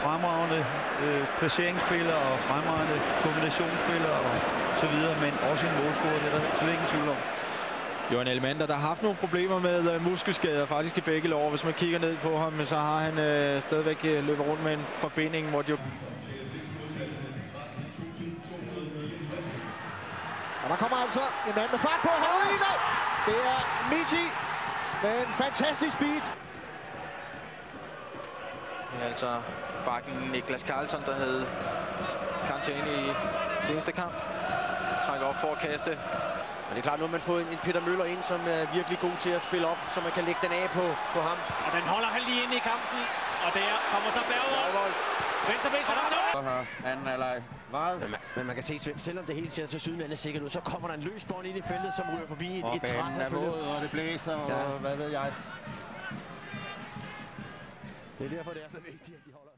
fremragende placeringsspiller og fremragende kombinationsspiller og så videre, men også en målscorer, det er der slet ingen tvivl om. Jo, en Elmander, der har haft nogle problemer med muskelskader faktisk i begge lår. Hvis man kigger ned på ham, så har han stadigvæk løbet rundt med en forbinding, hvor de... Og der kommer altså en mand med fart på. Det er Michi med en fantastisk speed. Det er altså bakken Niklas Karlsson, der havde karantæne i seneste kamp. Trækker op for at kaste. Men det er klart, nu har man fået en Peter Møller ind, som er virkelig god til at spille op, så man kan lægge den af på ham. Og den holder han lige ind i kampen, og der kommer så Berget op. Venstre ben, så anden halvleg. Men man kan se, selvom det hele ser så sydlandet sikkert ud, så kommer der en løs bånd ind i feltet, som ryger forbi og et træt. Og det blæser, og hvad ved jeg. Det er derfor, det er så vigtigt, at de holder.